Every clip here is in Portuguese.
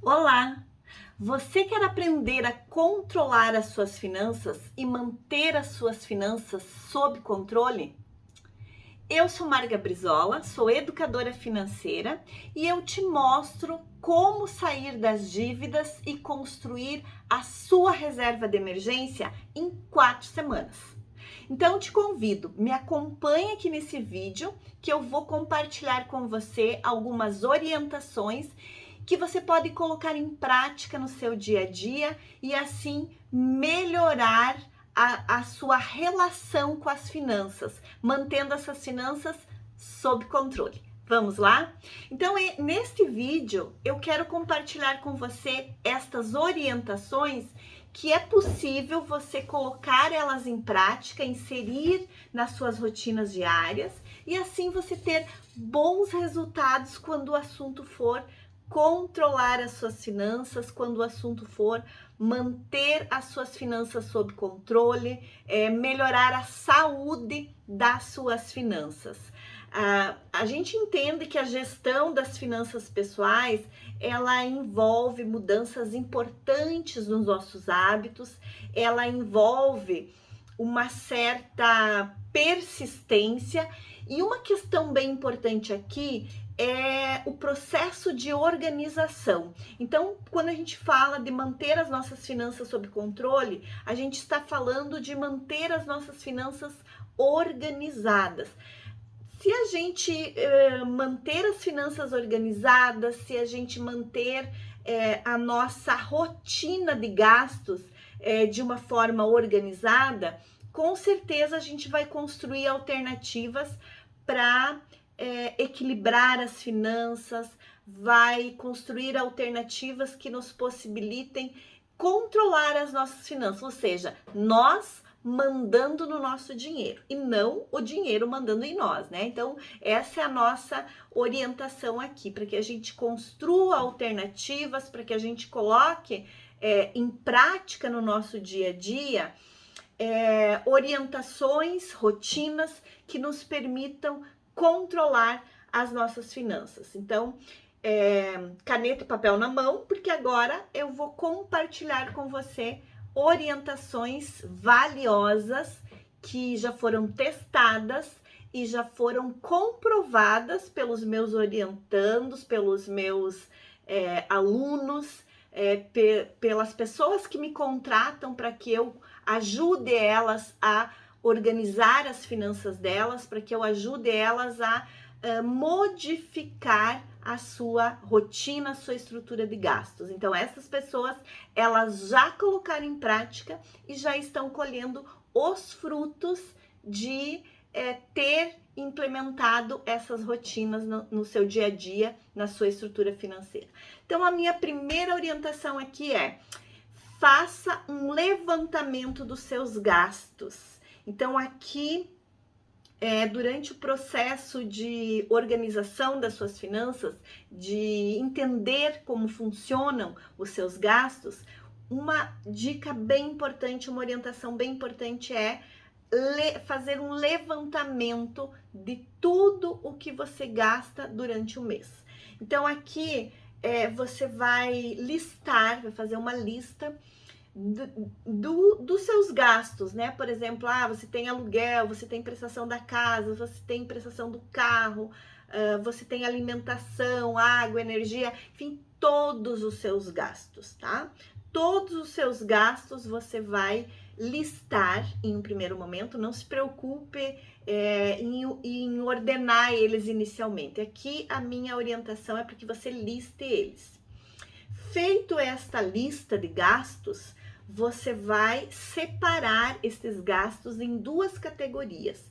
Olá! Você quer aprender a controlar as suas finanças e manter as suas finanças sob controle? Eu sou Marga Brizola, sou educadora financeira e eu te mostro como sair das dívidas e construir a sua reserva de emergência em 4 semanas. Então, eu te convido, me acompanhe aqui nesse vídeo que eu vou compartilhar com você algumas orientações que você pode colocar em prática no seu dia a dia e assim melhorar a sua relação com as finanças, mantendo essas finanças sob controle. Vamos lá? Então, neste vídeo, eu quero compartilhar com você estas orientações que é possível você colocar elas em prática, inserir nas suas rotinas diárias e assim você ter bons resultados quando o assunto for controlar as suas finanças, quando o assunto for manter as suas finanças sob controle, melhorar a saúde das suas finanças. A gente entende que a gestão das finanças pessoais, ela envolve mudanças importantes nos nossos hábitos, ela envolve uma certa persistência e uma questão bem importante aqui é o processo de organização. Então, quando a gente fala de manter as nossas finanças sob controle, a gente está falando de manter as nossas finanças organizadas. Se a gente manter as finanças organizadas, se a gente manter a nossa rotina de gastos de uma forma organizada, com certeza a gente vai construir alternativas para equilibrar as finanças, vai construir alternativas que nos possibilitem controlar as nossas finanças, ou seja, nós mandando no nosso dinheiro e não o dinheiro mandando em nós, né? Então, essa é a nossa orientação aqui, para que a gente construa alternativas, para que a gente coloque em prática no nosso dia a dia orientações, rotinas que nos permitam controlar as nossas finanças. Então, caneta e papel na mão, porque agora eu vou compartilhar com você orientações valiosas que já foram testadas e já foram comprovadas pelos meus orientandos, pelos meus alunos, pelas pessoas que me contratam para que eu ajude elas a organizar as finanças delas, para que eu ajude elas a modificar a sua rotina, a sua estrutura de gastos. Então, essas pessoas, elas já colocaram em prática e já estão colhendo os frutos de ter implementado essas rotinas no seu dia a dia, na sua estrutura financeira. Então, a minha primeira orientação aqui é: faça um levantamento dos seus gastos. Então, aqui, durante o processo de organização das suas finanças, de entender como funcionam os seus gastos, uma dica bem importante, uma orientação bem importante é fazer um levantamento de tudo o que você gasta durante o mês. Então, aqui você vai listar, vai fazer uma lista dos seus gastos, né? Por exemplo, você tem aluguel, você tem prestação da casa, você tem prestação do carro, você tem alimentação, água, energia, enfim, todos os seus gastos, tá? Todos os seus gastos você vai listar em um primeiro momento, não se preocupe em ordenar eles inicialmente. Aqui a minha orientação é para que você liste eles. Feito esta lista de gastos, você vai separar esses gastos em duas categorias.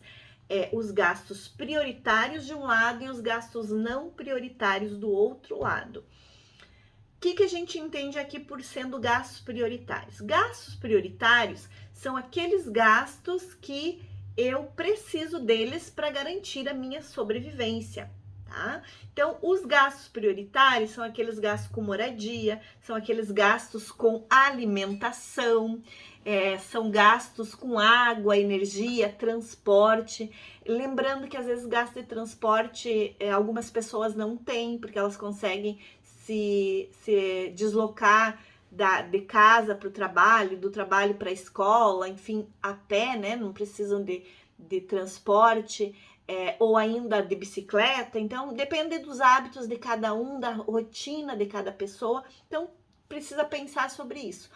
Os gastos prioritários de um lado e os gastos não prioritários do outro lado. O que a gente entende aqui por sendo gastos prioritários? Gastos prioritários são aqueles gastos que eu preciso deles para garantir a minha sobrevivência. Tá? Então, os gastos prioritários são aqueles gastos com moradia, são aqueles gastos com alimentação, são gastos com água, energia, transporte. Lembrando que às vezes gasto de transporte algumas pessoas não têm, porque elas conseguem se deslocar de casa para o trabalho, do trabalho para a escola, enfim, a pé, né? Não precisam de transporte, ou ainda de bicicleta. Então, depende dos hábitos de cada um, da rotina de cada pessoa. Então, precisa pensar sobre isso.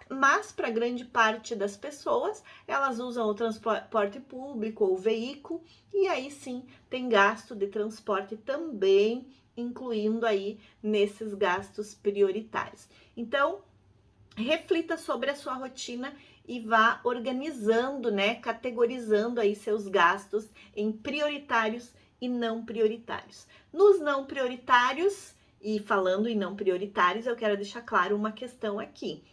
Mas para grande parte das pessoas, elas usam o transporte público ou veículo, e aí sim tem gasto de transporte também, incluindo aí nesses gastos prioritários. Então, reflita sobre a sua rotina e vá organizando, né, categorizando aí seus gastos em prioritários e não prioritários. Nos não prioritários, e falando em não prioritários, eu quero deixar claro uma questão aqui.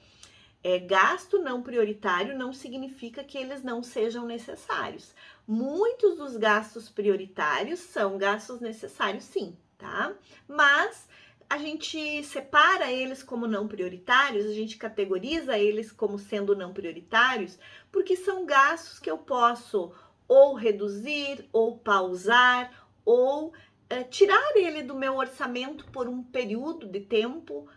Gasto não prioritário não significa que eles não sejam necessários. Muitos dos gastos prioritários são gastos necessários, sim, tá? Mas a gente separa eles como não prioritários, a gente categoriza eles como sendo não prioritários, porque são gastos que eu posso ou reduzir, ou pausar, ou tirar ele do meu orçamento por um período de tempo,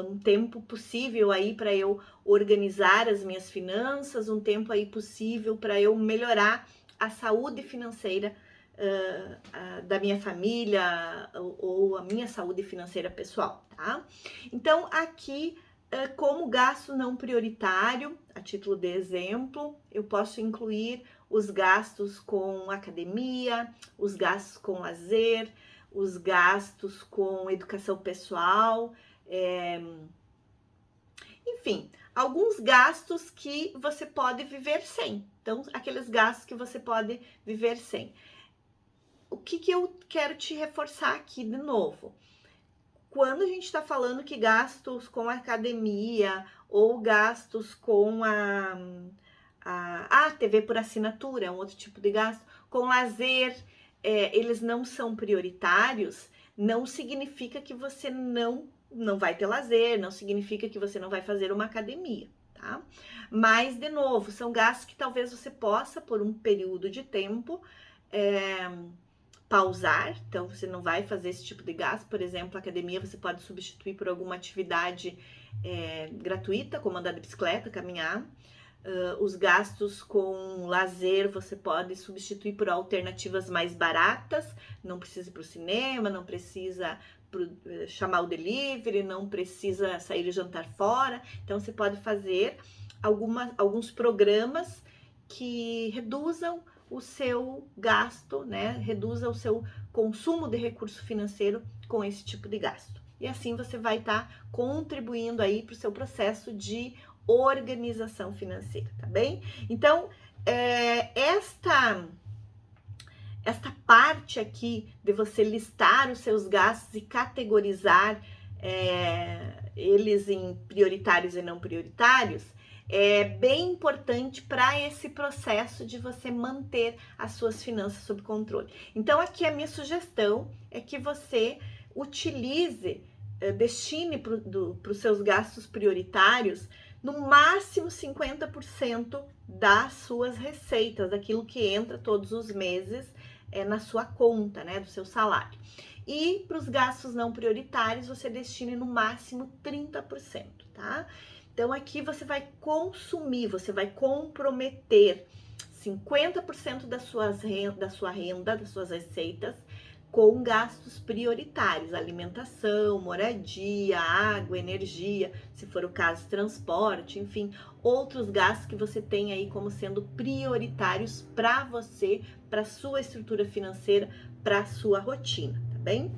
um tempo possível aí para eu organizar as minhas finanças, um tempo aí possível para eu melhorar a saúde financeira da minha família ou a minha saúde financeira pessoal, tá? Então, aqui, como gasto não prioritário, a título de exemplo, eu posso incluir os gastos com academia, os gastos com lazer, os gastos com educação pessoal, enfim, alguns gastos que você pode viver sem. Então, aqueles gastos que você pode viver sem. O que eu quero te reforçar aqui de novo? Quando a gente está falando que gastos com academia ou gastos com a TV por assinatura, é um outro tipo de gasto, com lazer, eles não são prioritários, não significa que você não vai ter lazer, não significa que você não vai fazer uma academia, tá? Mas, de novo, são gastos que talvez você possa, por um período de tempo, pausar, então você não vai fazer esse tipo de gasto. Por exemplo, a academia você pode substituir por alguma atividade gratuita, como andar de bicicleta, caminhar. Os gastos com lazer você pode substituir por alternativas mais baratas, não precisa ir para o cinema, não precisa chamar o delivery, não precisa sair e jantar fora. Então você pode fazer alguns programas que reduzam o seu gasto, né? Reduza o seu consumo de recurso financeiro com esse tipo de gasto. E assim você vai estar contribuindo aí para o seu processo de organização financeira, tá bem? Então, esta parte aqui de você listar os seus gastos e categorizar eles em prioritários e não prioritários, é bem importante para esse processo de você manter as suas finanças sob controle. Então, aqui a minha sugestão é que você utilize, destine para os seus gastos prioritários no máximo 50% das suas receitas, daquilo que entra todos os meses na sua conta, né, do seu salário. E para os gastos não prioritários, você destine no máximo 30%, tá? Então, aqui você vai consumir, você vai comprometer 50% da sua renda, das suas receitas, com gastos prioritários, alimentação, moradia, água, energia, se for o caso, transporte, enfim, outros gastos que você tem aí como sendo prioritários para você, para sua estrutura financeira, para sua rotina, tá bem?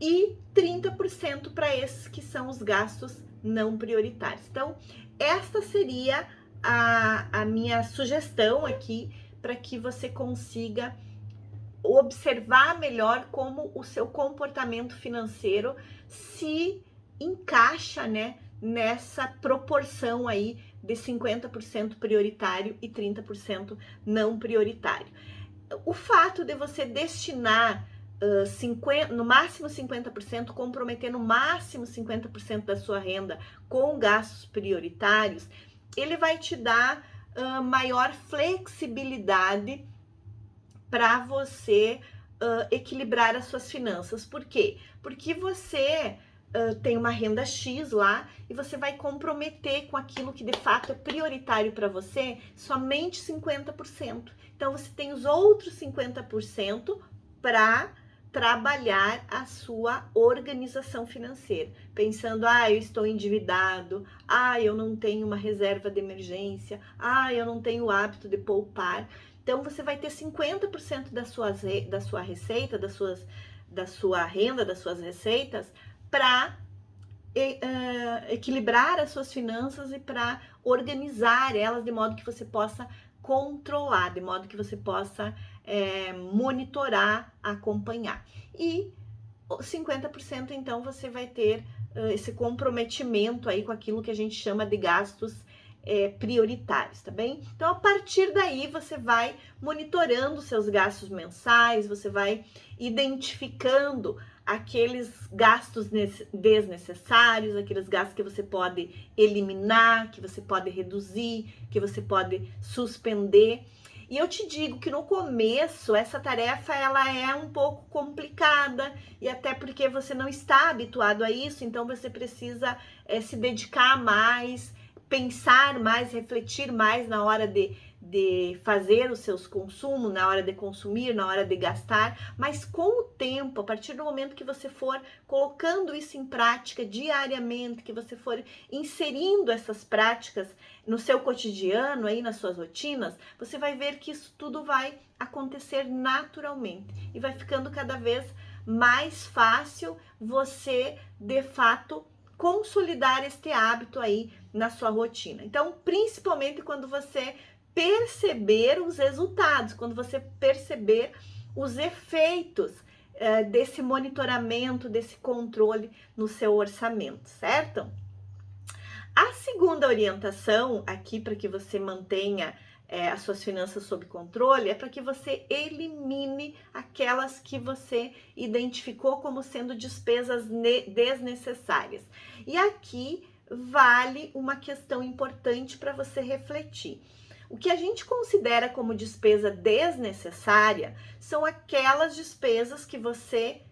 E 30% para esses que são os gastos não prioritários. Então, esta seria a minha sugestão aqui para que você consiga observar melhor como o seu comportamento financeiro se encaixa, né, nessa proporção aí de 50% prioritário e 30% não prioritário. O fato de você destinar no máximo 50%, comprometer no máximo 50% da sua renda com gastos prioritários, ele vai te dar maior flexibilidade para você equilibrar as suas finanças. Por quê? Porque você tem uma renda X lá e você vai comprometer com aquilo que de fato é prioritário para você somente 50%. Então você tem os outros 50% para trabalhar a sua organização financeira, pensando, eu estou endividado, eu não tenho uma reserva de emergência, eu não tenho o hábito de poupar. Então você vai ter 50% da sua receita, da sua renda, das suas receitas, para equilibrar as suas finanças e para organizar elas de modo que você possa controlar, de modo que você possa monitorar, acompanhar. E 50% então você vai ter esse comprometimento aí com aquilo que a gente chama de gastos prioritários, tá bem? Então, a partir daí, você vai monitorando seus gastos mensais, você vai identificando aqueles gastos desnecessários, aqueles gastos que você pode eliminar, que você pode reduzir, que você pode suspender. E eu te digo que no começo essa tarefa ela é um pouco complicada, e até porque você não está habituado a isso, então você precisa se dedicar mais, pensar mais, refletir mais na hora de fazer os seus consumos, na hora de consumir, na hora de gastar. Mas com o tempo, a partir do momento que você for colocando isso em prática diariamente, que você for inserindo essas práticas no seu cotidiano, aí nas suas rotinas, você vai ver que isso tudo vai acontecer naturalmente e vai ficando cada vez mais fácil você, de fato, consolidar este hábito aí na sua rotina. Então, principalmente quando você perceber os resultados, quando você perceber os efeitos desse monitoramento, desse controle no seu orçamento, certo? A segunda orientação aqui para que você mantenha as suas finanças sob controle é para que você elimine aquelas que você identificou como sendo despesas desnecessárias. E aqui vale uma questão importante para você refletir. O que a gente considera como despesa desnecessária são aquelas despesas que você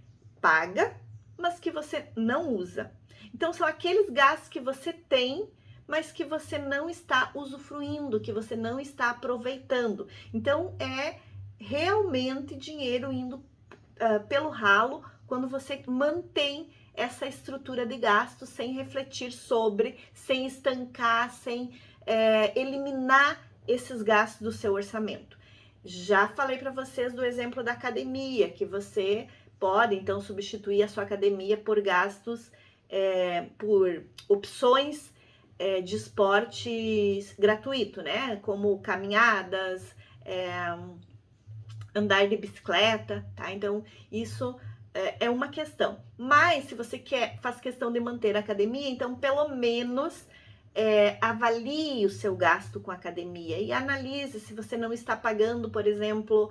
paga, mas que você não usa. Então, são aqueles gastos que você tem, mas que você não está usufruindo, que você não está aproveitando. Então, é realmente dinheiro indo pelo ralo quando você mantém essa estrutura de gastos sem refletir sobre, sem estancar, sem eliminar esses gastos do seu orçamento. Já falei para vocês do exemplo da academia, que você pode, então, substituir a sua academia por gastos, por opções de esportes gratuito, né? Como caminhadas, andar de bicicleta, tá? Então, isso é uma questão. Mas, se você faz questão de manter a academia, então, pelo menos, avalie o seu gasto com a academia e analise se você não está pagando, por exemplo,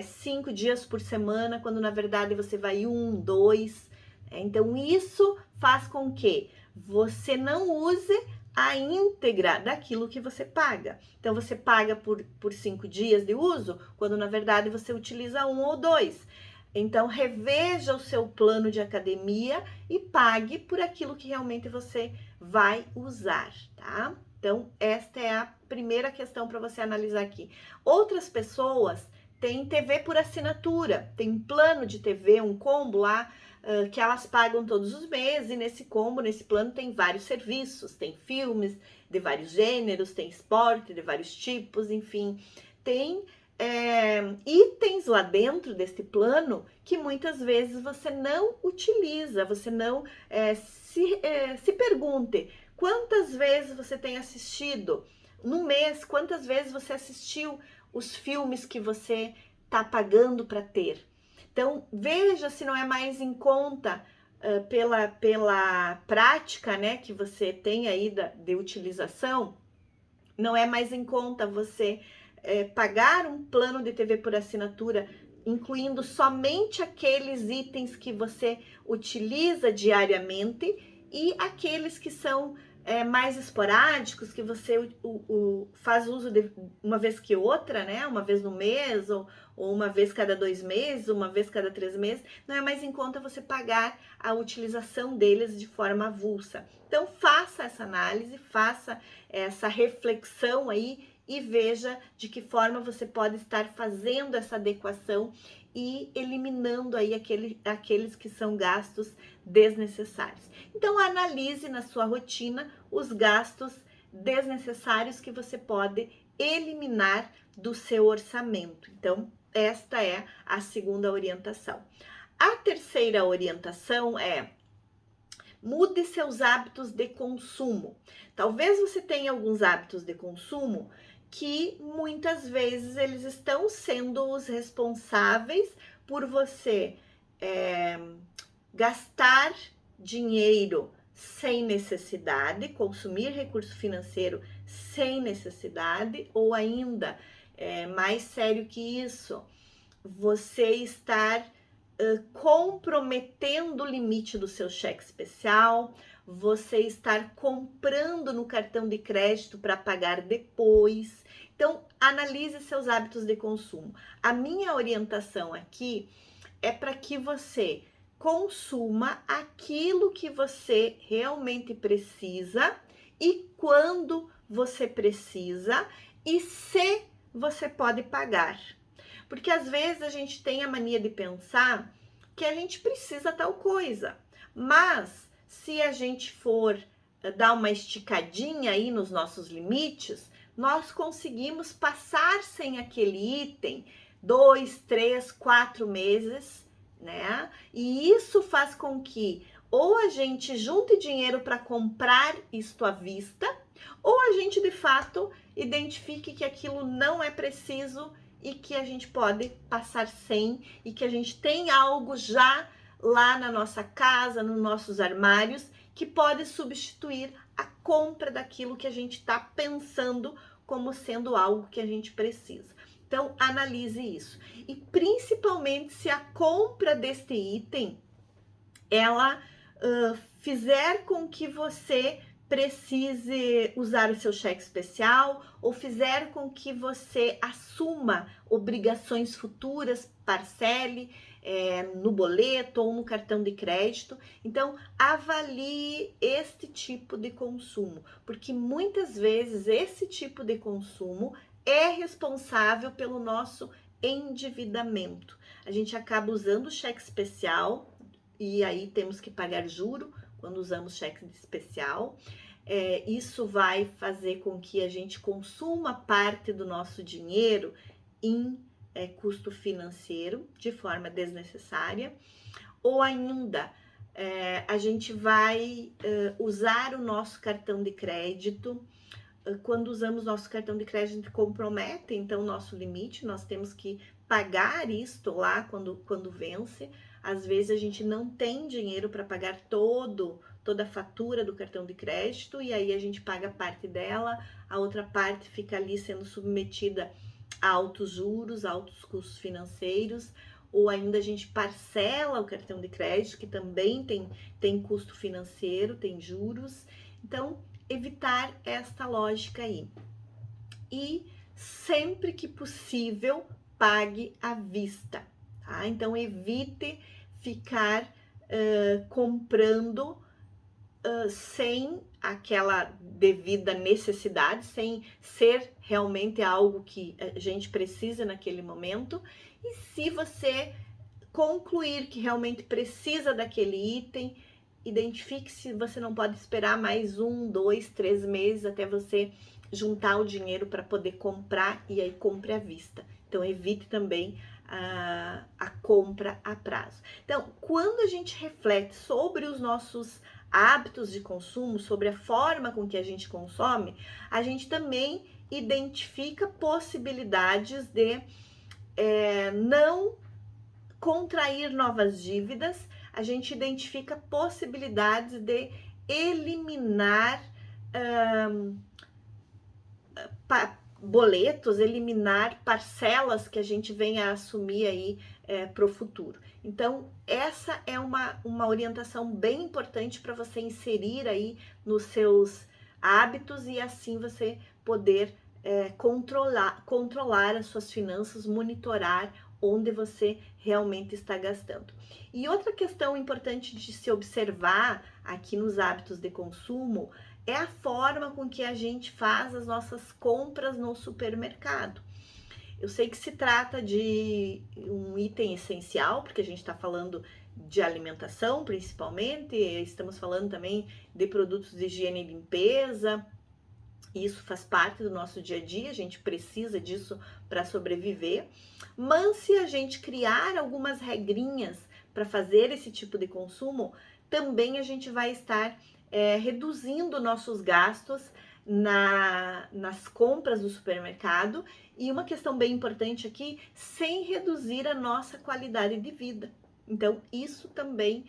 5 dias por semana, quando na verdade você vai 1, 2. Então, isso faz com que você não use a íntegra daquilo que você paga. Então, você paga por 5 dias de uso, quando na verdade você utiliza 1 ou 2. Então, reveja o seu plano de academia e pague por aquilo que realmente você vai usar, tá? Então, esta é a primeira questão para você analisar aqui. Outras pessoas têm TV por assinatura, tem um plano de TV, um combo lá, que elas pagam todos os meses, e nesse combo, nesse plano, tem vários serviços, tem filmes de vários gêneros, tem esporte de vários tipos, enfim, tem itens lá dentro desse plano que muitas vezes você não utiliza, você não se pergunte quantas vezes você tem assistido no mês, quantas vezes você assistiu os filmes que você está pagando para ter. Então, veja se não é mais em conta pela prática, né, que você tem aí de utilização, não é mais em conta você pagar um plano de TV por assinatura, incluindo somente aqueles itens que você utiliza diariamente e aqueles que são mais esporádicos, que você faz uso de uma vez que outra, né? Uma vez no mês, ou uma vez cada 2 meses, uma vez cada 3 meses, não é mais em conta você pagar a utilização deles de forma avulsa. Então, faça essa análise, faça essa reflexão aí e veja de que forma você pode estar fazendo essa adequação e eliminando aí aqueles que são gastos desnecessários. Então, analise na sua rotina os gastos desnecessários que você pode eliminar do seu orçamento. Então, esta é a segunda orientação. A terceira orientação é: mude seus hábitos de consumo. Talvez você tenha alguns hábitos de consumo que muitas vezes eles estão sendo os responsáveis por você gastar dinheiro sem necessidade, consumir recurso financeiro sem necessidade, ou ainda, mais sério que isso, você estar comprometendo o limite do seu cheque especial, você estar comprando no cartão de crédito para pagar depois. Então, analise seus hábitos de consumo. A minha orientação aqui é para que você consuma aquilo que você realmente precisa e quando você precisa e se você pode pagar. Porque às vezes a gente tem a mania de pensar que a gente precisa tal coisa, mas se a gente for dar uma esticadinha aí nos nossos limites, nós conseguimos passar sem aquele item 2, 3, 4 meses, né? E isso faz com que ou a gente junte dinheiro para comprar isto à vista, ou a gente de fato identifique que aquilo não é preciso e que a gente pode passar sem, e que a gente tem algo já lá na nossa casa, nos nossos armários, que pode substituir a compra daquilo que a gente está pensando como sendo algo que a gente precisa. Então, analise isso. E principalmente se a compra deste item, ela fizer com que você precise usar o seu cheque especial ou fizer com que você assuma obrigações futuras, parcele no boleto ou no cartão de crédito. Então, avalie este tipo de consumo, porque muitas vezes esse tipo de consumo é responsável pelo nosso endividamento. A gente acaba usando o cheque especial e aí temos que pagar juro quando usamos cheque especial. Isso vai fazer com que a gente consuma parte do nosso dinheiro em custo financeiro de forma desnecessária, ou ainda a gente vai usar o nosso cartão de crédito. Quando usamos nosso cartão de crédito, a gente compromete então o nosso limite, nós temos que pagar isto lá quando vence. Às vezes a gente não tem dinheiro para pagar toda a fatura do cartão de crédito, e aí a gente paga parte dela, a outra parte fica ali sendo submetida a altos juros, altos custos financeiros, ou ainda a gente parcela o cartão de crédito, que também tem custo financeiro, tem juros. Então, evitar esta lógica aí. E sempre que possível, pague à vista, tá? Então, evite ficar comprando sem aquela devida necessidade, sem ser realmente algo que a gente precisa naquele momento. E se você concluir que realmente precisa daquele item, identifique se você não pode esperar mais 1, 2, 3 meses até você juntar o dinheiro para poder comprar, e aí compre à vista. Então, evite também a compra a prazo. Então, quando a gente reflete sobre os nossos hábitos de consumo, sobre a forma com que a gente consome, a gente também identifica possibilidades de não contrair novas dívidas, a gente identifica possibilidades de eliminar boletos, eliminar parcelas que a gente venha a assumir aí para o futuro. Então, essa é uma orientação bem importante para você inserir aí nos seus hábitos e assim você poder controlar as suas finanças, monitorar onde você realmente está gastando. E outra questão importante de se observar aqui nos hábitos de consumo é a forma com que a gente faz as nossas compras no supermercado. Eu sei que se trata de um item essencial, porque a gente está falando de alimentação principalmente, estamos falando também de produtos de higiene e limpeza. Isso faz parte do nosso dia a dia, a gente precisa disso para sobreviver. Mas se a gente criar algumas regrinhas para fazer esse tipo de consumo, também a gente vai estar reduzindo nossos gastos nas compras do supermercado. E uma questão bem importante aqui, sem reduzir a nossa qualidade de vida. Então, isso também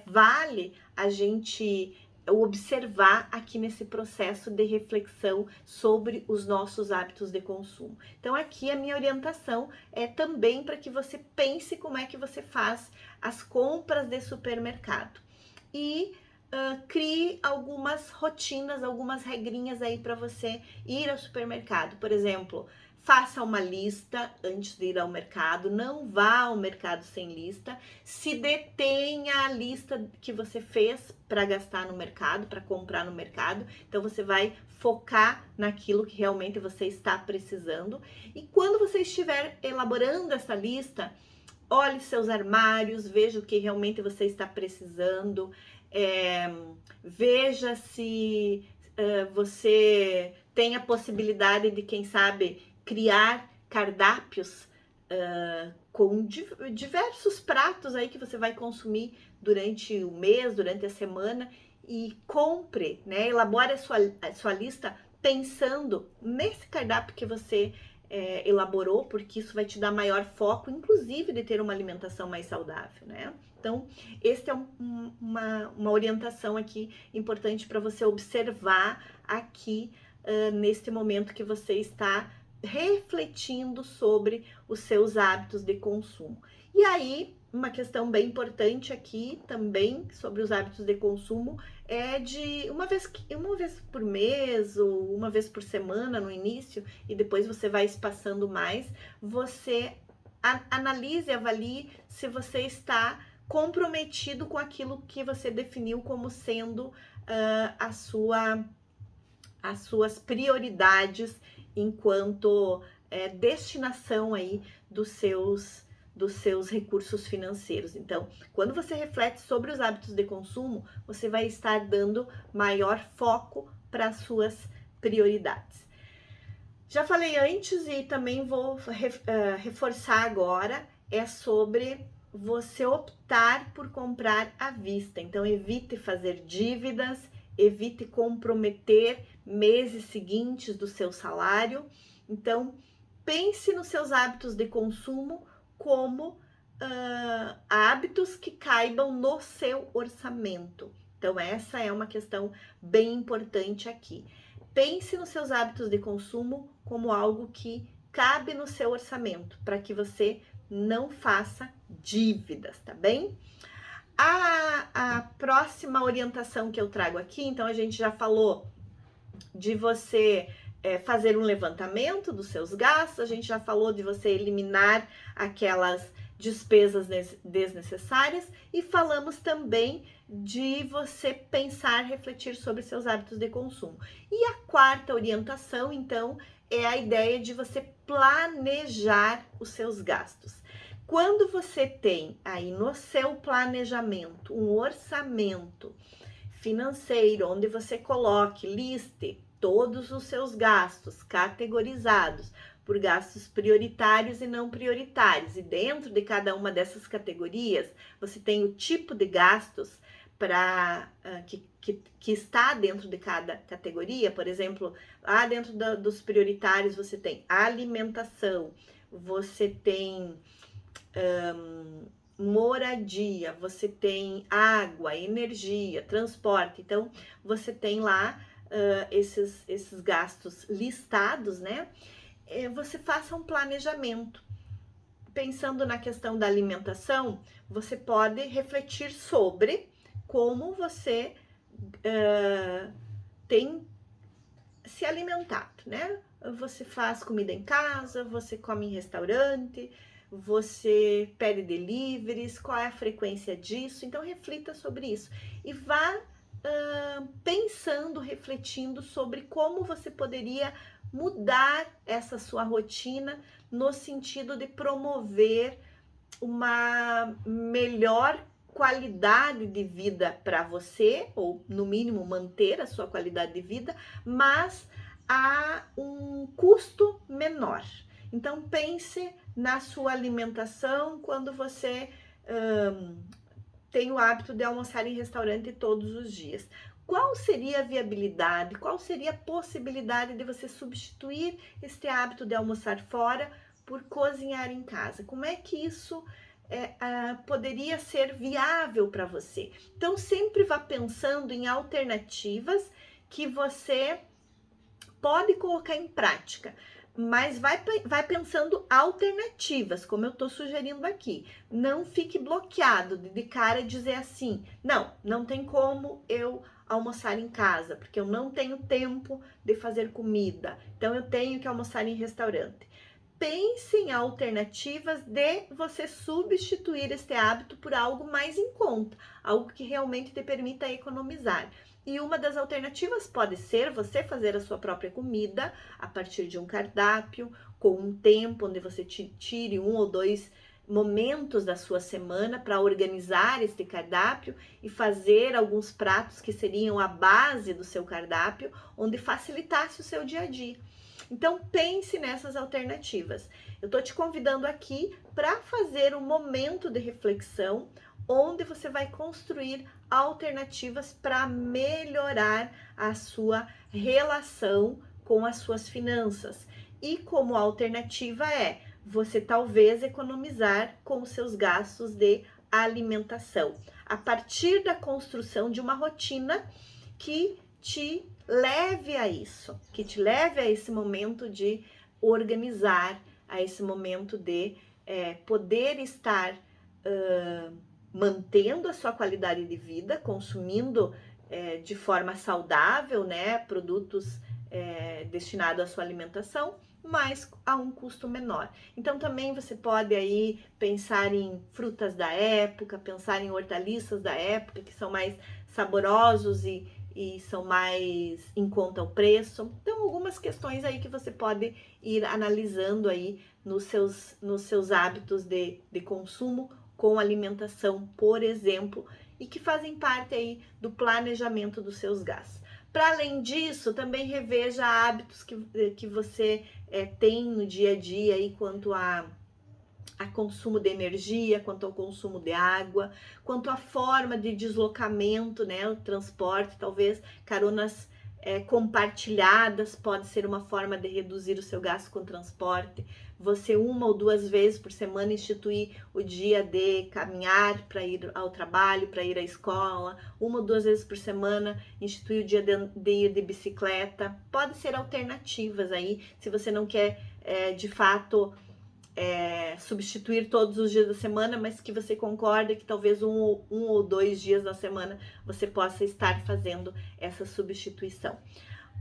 vale a gente observar aqui nesse processo de reflexão sobre os nossos hábitos de consumo. Então, aqui a minha orientação é também para que você pense como é que você faz as compras de supermercado e crie algumas rotinas, algumas regrinhas aí para você ir ao supermercado. Por exemplo, faça uma lista antes de ir ao mercado, não vá ao mercado sem lista, se detenha a lista que você fez para gastar no mercado, para comprar no mercado, então você vai focar naquilo que realmente você está precisando. E quando você estiver elaborando essa lista, olhe seus armários, veja o que realmente você está precisando, veja se você tem a possibilidade de, quem sabe, criar cardápios com diversos pratos aí que você vai consumir durante o mês, durante a semana, e compre, né? Elabore a sua lista pensando nesse cardápio que você elaborou, porque isso vai te dar maior foco, inclusive de ter uma alimentação mais saudável, né? Então, esta é uma orientação aqui importante para você observar aqui neste momento que você está refletindo sobre os seus hábitos de consumo. E aí, uma questão bem importante aqui também sobre os hábitos de consumo é de uma vez por mês ou uma vez por semana no início, e depois você vai espaçando mais, você analise e avalie se você está comprometido com aquilo que você definiu como sendo as suas prioridades enquanto destinação aí dos seus recursos financeiros. Então, quando você reflete sobre os hábitos de consumo, você vai estar dando maior foco para as suas prioridades. Já falei antes e também vou reforçar agora, é sobre você optar por comprar à vista. Então, evite fazer dívidas, evite comprometer meses seguintes do seu salário. Então, pense nos seus hábitos de consumo como hábitos que caibam no seu orçamento. Então, essa é uma questão bem importante aqui. Pense nos seus hábitos de consumo como algo que cabe no seu orçamento, para que você não faça dívidas, tá bem? A próxima orientação que eu trago aqui, então a gente já falou de você fazer um levantamento dos seus gastos, a gente já falou de você eliminar aquelas despesas desnecessárias e falamos também de você pensar, refletir sobre seus hábitos de consumo. E a quarta orientação, então, é a ideia de você planejar os seus gastos. Quando você tem aí no seu planejamento um orçamento financeiro, onde você coloque, liste todos os seus gastos categorizados por gastos prioritários e não prioritários, e dentro de cada uma dessas categorias você tem o tipo de gastos que está dentro de cada categoria. Por exemplo, lá dentro dos prioritários você tem alimentação, você tem moradia, você tem água, energia, transporte. Então, você tem lá esses gastos listados, né? Você faça um planejamento. Pensando na questão da alimentação, você pode refletir sobre como você tem se alimentar, né? Você faz comida em casa, você come em restaurante, você pede deliveries, qual é a frequência disso? Então reflita sobre isso e vá pensando, refletindo sobre como você poderia mudar essa sua rotina no sentido de promover uma melhor qualidade de vida para você, ou no mínimo manter a sua qualidade de vida, mas a um custo menor. Então pense na sua alimentação quando você tem o hábito de almoçar em restaurante todos os dias. Qual seria a viabilidade, qual seria a possibilidade de você substituir este hábito de almoçar fora por cozinhar em casa? Como é que isso poderia ser viável para você? Então, sempre vá pensando em alternativas que você pode colocar em prática, mas vai pensando alternativas, como eu estou sugerindo aqui. Não fique bloqueado de cara e dizer assim, não tem como eu almoçar em casa, porque eu não tenho tempo de fazer comida, então eu tenho que almoçar em restaurante. Pense em alternativas de você substituir este hábito por algo mais em conta, algo que realmente te permita economizar. E uma das alternativas pode ser você fazer a sua própria comida a partir de um cardápio, com um tempo onde você tire 1 ou 2 momentos da sua semana para organizar este cardápio e fazer alguns pratos que seriam a base do seu cardápio, onde facilitasse o seu dia a dia. Então pense nessas alternativas. Eu estou te convidando aqui para fazer um momento de reflexão, onde você vai construir alternativas para melhorar a sua relação com as suas finanças. E como alternativa você talvez economizar com os seus gastos de alimentação, a partir da construção de uma rotina que te leve a isso, que te leve a esse momento de organizar, a esse momento de poder estar mantendo a sua qualidade de vida, consumindo de forma saudável, né, produtos destinados à sua alimentação, mas a um custo menor. Então também você pode aí pensar em frutas da época, pensar em hortaliças da época, que são mais saborosos e são mais em conta o preço. Então algumas questões aí que você pode ir analisando aí nos seus hábitos de consumo com alimentação, por exemplo, e que fazem parte aí do planejamento dos seus gastos. Para além disso, também reveja hábitos que você tem no dia a dia aí quanto a consumo de energia, quanto ao consumo de água, quanto à forma de deslocamento, né, o transporte, talvez caronas compartilhadas pode ser uma forma de reduzir o seu gasto com transporte. Você 1 ou 2 vezes por semana instituir o dia de caminhar para ir ao trabalho, para ir à escola, 1 ou 2 vezes por semana instituir o dia de ir de bicicleta. Pode ser alternativas aí, se você não quer de fato substituir todos os dias da semana, mas que você concorda que talvez um ou 2 dias da semana você possa estar fazendo essa substituição.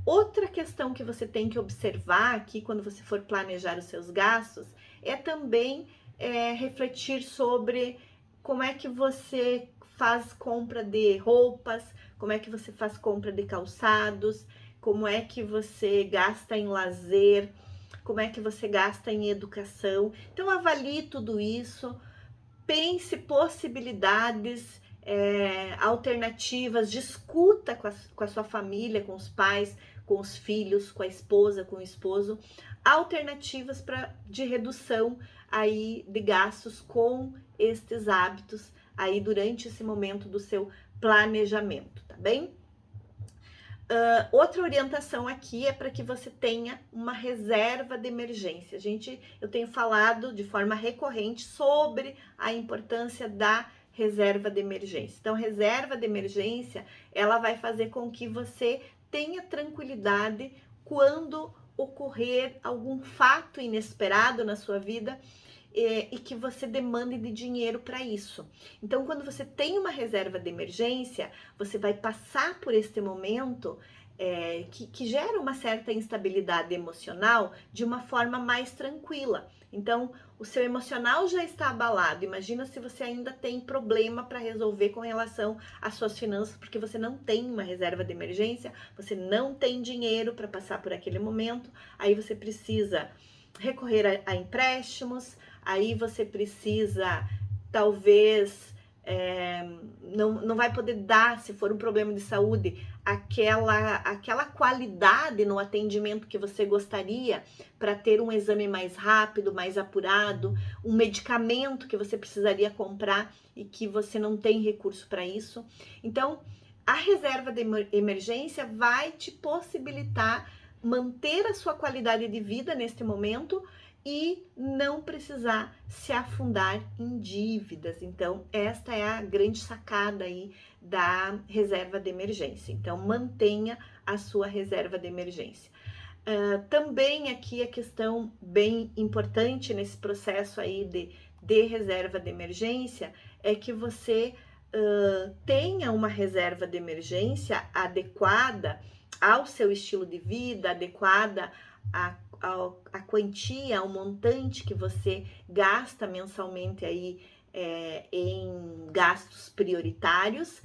Outra questão que você tem que observar aqui quando você for planejar os seus gastos é também refletir sobre como é que você faz compra de roupas, como é que você faz compra de calçados, como é que você gasta em lazer, como é que você gasta em educação. Então avalie tudo isso, pense possibilidades, alternativas, discuta com a sua família, com os pais, com os filhos, com a esposa, com o esposo, alternativas de redução aí de gastos com estes hábitos aí durante esse momento do seu planejamento, tá bem? Outra orientação aqui é para que você tenha uma reserva de emergência. Eu tenho falado de forma recorrente sobre a importância da reserva de emergência. Então, reserva de emergência, ela vai fazer com que você tenha tranquilidade quando ocorrer algum fato inesperado na sua vida e que você demande de dinheiro para isso. Então, quando você tem uma reserva de emergência, você vai passar por este momento que gera uma certa instabilidade emocional de uma forma mais tranquila. Então, o seu emocional já está abalado. Imagina se você ainda tem problema para resolver com relação às suas finanças, porque você não tem uma reserva de emergência, você não tem dinheiro para passar por aquele momento, aí você precisa recorrer a empréstimos, aí você precisa, talvez, não vai poder dar, se for um problema de saúde, aquela qualidade no atendimento que você gostaria para ter um exame mais rápido, mais apurado, um medicamento que você precisaria comprar e que você não tem recurso para isso. Então, a reserva de emergência vai te possibilitar manter a sua qualidade de vida neste momento e não precisar se afundar em dívidas. Então, esta é a grande sacada aí da reserva de emergência. Então, mantenha a sua reserva de emergência. Também aqui a questão bem importante nesse processo aí de reserva de emergência é que você tenha uma reserva de emergência adequada ao seu estilo de vida, adequada a quantia, ao montante que você gasta mensalmente aí em gastos prioritários,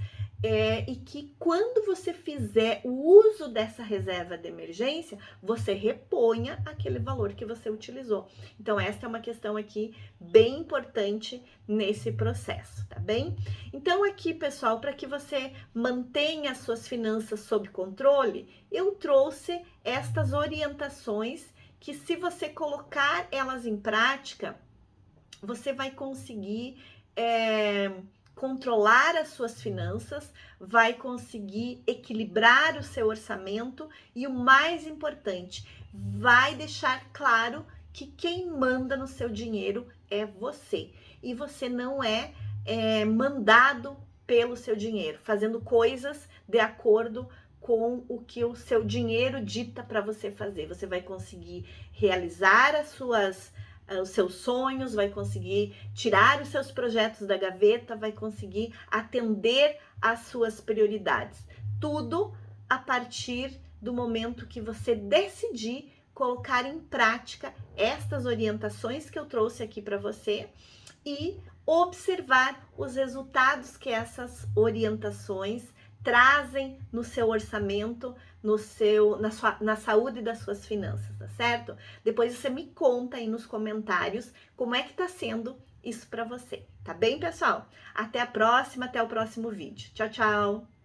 e que quando você fizer o uso dessa reserva de emergência, você reponha aquele valor que você utilizou. Então, essa é uma questão aqui bem importante nesse processo, tá bem? Então, aqui, pessoal, para que você mantenha as suas finanças sob controle, eu trouxe estas orientações que, se você colocar elas em prática, você vai conseguir controlar as suas finanças, vai conseguir equilibrar o seu orçamento e, o mais importante, vai deixar claro que quem manda no seu dinheiro é você. E você não é mandado pelo seu dinheiro, fazendo coisas de acordo com o que o seu dinheiro dita para você fazer. Você vai conseguir realizar os seus sonhos, vai conseguir tirar os seus projetos da gaveta, vai conseguir atender às suas prioridades. Tudo a partir do momento que você decidir colocar em prática estas orientações que eu trouxe aqui para você e observar os resultados que essas orientações trazem no seu orçamento, na saúde das suas finanças, tá certo? Depois você me conta aí nos comentários como é que tá sendo isso para você, tá bem, pessoal? Até a próxima, até o próximo vídeo. Tchau, tchau!